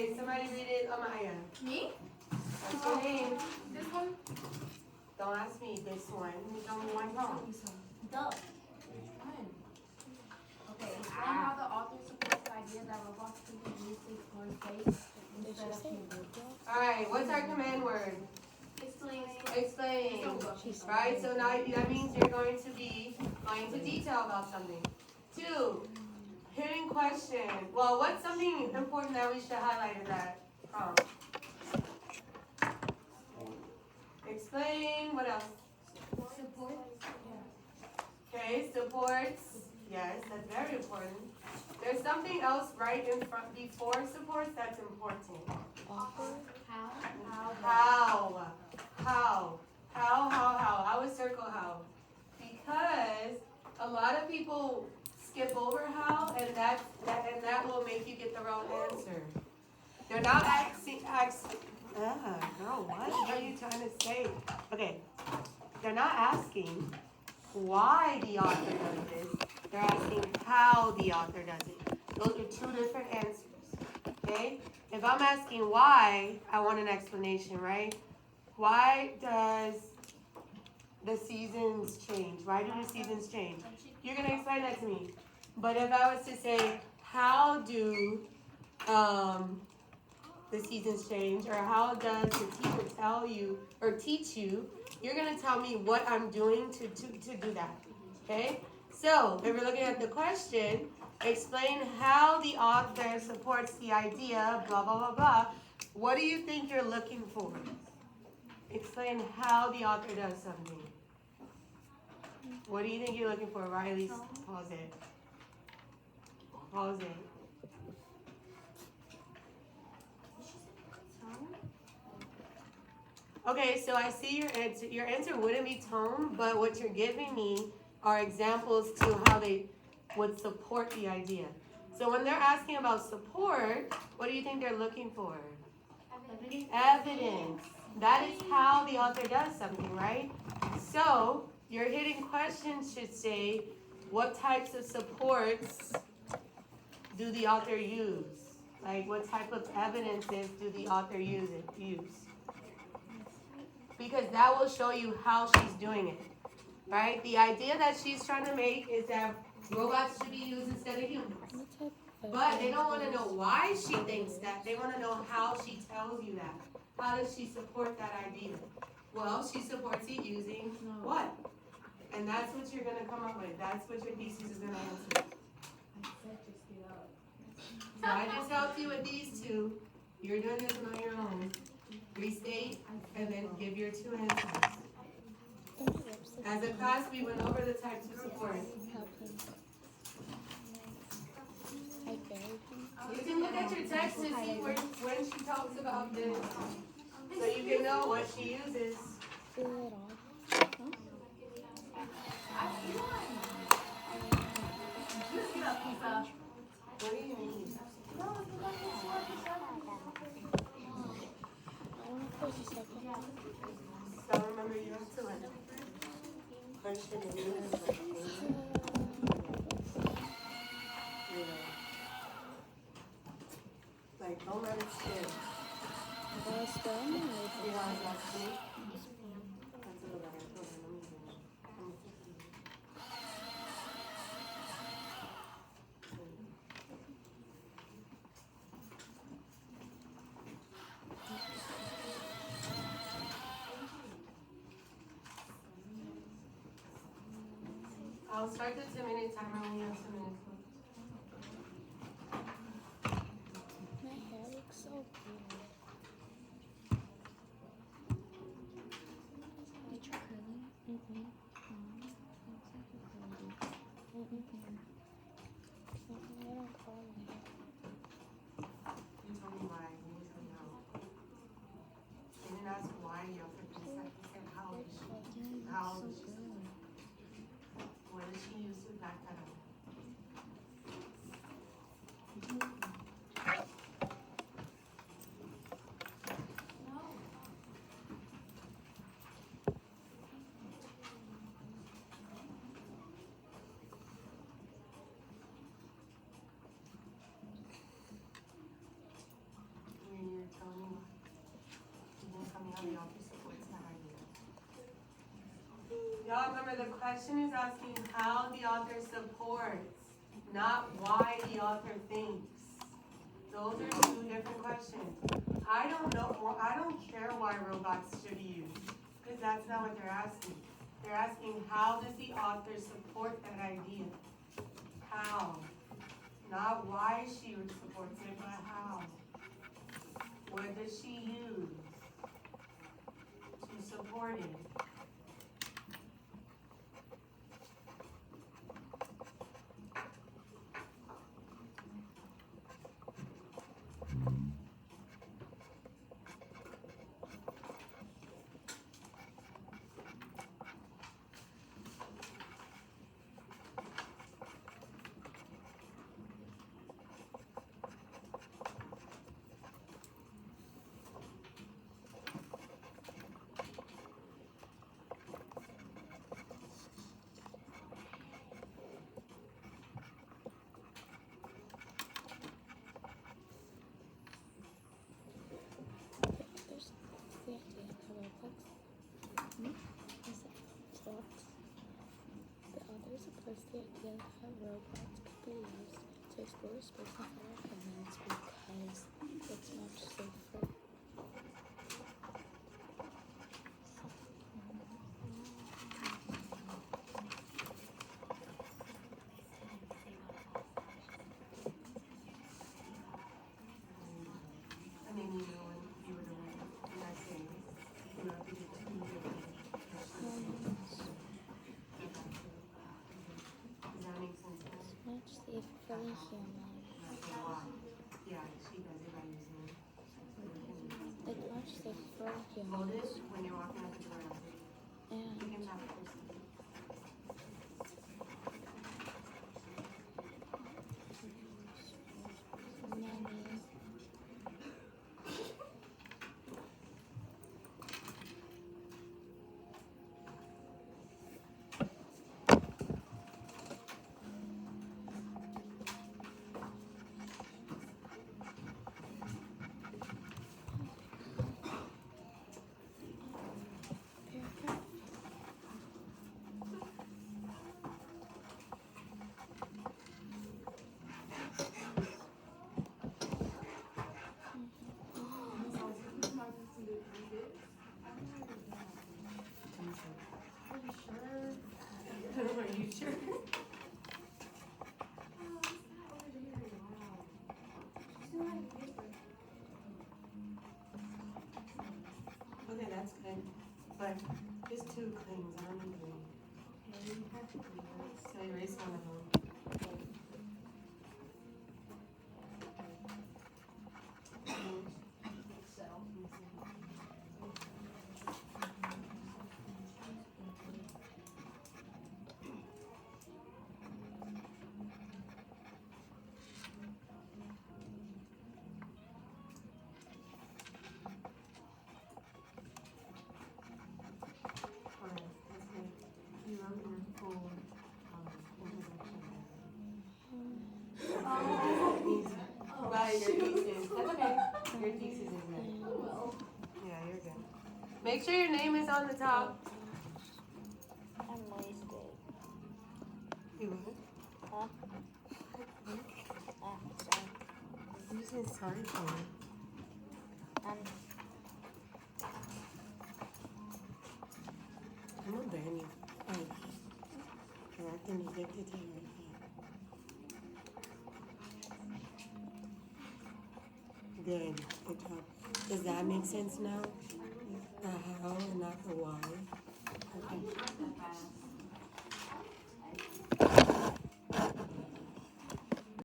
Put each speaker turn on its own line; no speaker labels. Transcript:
Okay, somebody read it. Amaya.
Me?
What's your name?
This one?
Don't ask me this one. There's only one poem.
Duh. Okay, explain how the author supports the idea that robots can be used to explore space instead of humans.
Alright, what's our command word?
Explain.
Explain. Right, so now that means you're going to be going into detail about something. 2, hidden question. Well, what's something important that we should highlight in that prompt? Explain. What else?
Support.
Okay, supports. Yes, that's very important. There's something else right in front before supports that's important. How? I would circle how. Because a lot of people skip over how, and that will make you get the wrong answer. They're not girl, what are you trying to say? Okay, they're not asking why the author does this. They're asking how the author does it. Those are 2 different answers. Okay? If I'm asking why, I want an explanation, right? Why does the seasons change? Why do the seasons change? You're going to explain that to me. But if I was to say, how do the seasons change, or how does the teacher tell you or teach you, you're going to tell me what I'm doing to do that. Okay? So, if we're looking at the question, explain how the author supports the idea, blah, blah, blah, blah. What do you think you're looking for? Explain how the author does something. What do you think you're looking for, Riley? Pause it. Pause it. Okay, so I see your answer. Your answer wouldn't be tone, but what you're giving me are examples to how they would support the idea. So when they're asking about support, what do you think they're looking for? Evidence. That is how the author does something, right? So your hidden question should say, what types of supports do the author use? Like, what type of evidences do the author use? Because that will show you how she's doing it, right? The idea that she's trying to make is that robots should be used instead of humans. But they don't want to know why she thinks that. They want to know how she tells you that. How does she support that idea? Well, she supports it using what? And that's what you're going to come up with. That's what your thesis is going to answer. So I just helped you with these 2. You're doing this on your own. Restate and then give your 2 answers. As a class, we went over the types of support. You can look at your text to see when she talks about this, so you can know what she uses. What do you mean? So remember, you have to like question and use like don't let it skip. See how it's actually? That's a little better. I'll start the 2-minute timer when you have 2 minutes left.
My hair looks so good. Did you curly? Mm-hmm. I don't curl my hair.
You told me why. You didn't tell me how. You didn't ask why you have to decide. You said how. How. What does she use to back that up? Y'all remember the question is asking how the author supports, not why the author thinks. Those are two different questions. I don't know, or I don't care why robots should be used, because that's not what they're asking. They're asking how does the author support that idea? How? Not why she supports it, but how. What does she use to support it?
There's the idea of how Roblox is thought. The author supports the idea of how robots could be used to explore space and follow humans because it's much safer.
I mean, you know, when you were the one, when I say, you know, we did two different questions. Does that make sense now?
It's much safer for the human.
And I say why? Yeah, she does it by using
It's much safer for the
hold
humans.
it when you're walking out the door. You
And
can tap it first.
many paragraph.
Are you sure? Okay, that's good. But just two things, I don't need three. So erase one of them. Alright, that's good. You wrote your full introduction. By your thesis. That's okay. Your thesis is there. Yeah, you're good. Make sure your name is on the top.
I'm wasted.
You what?
Huh? Sorry.
You said sorry for me. I'm a Benny. Oh, correcting the dictator. Good. Good job. Does that make sense now? The how and not the why? Okay.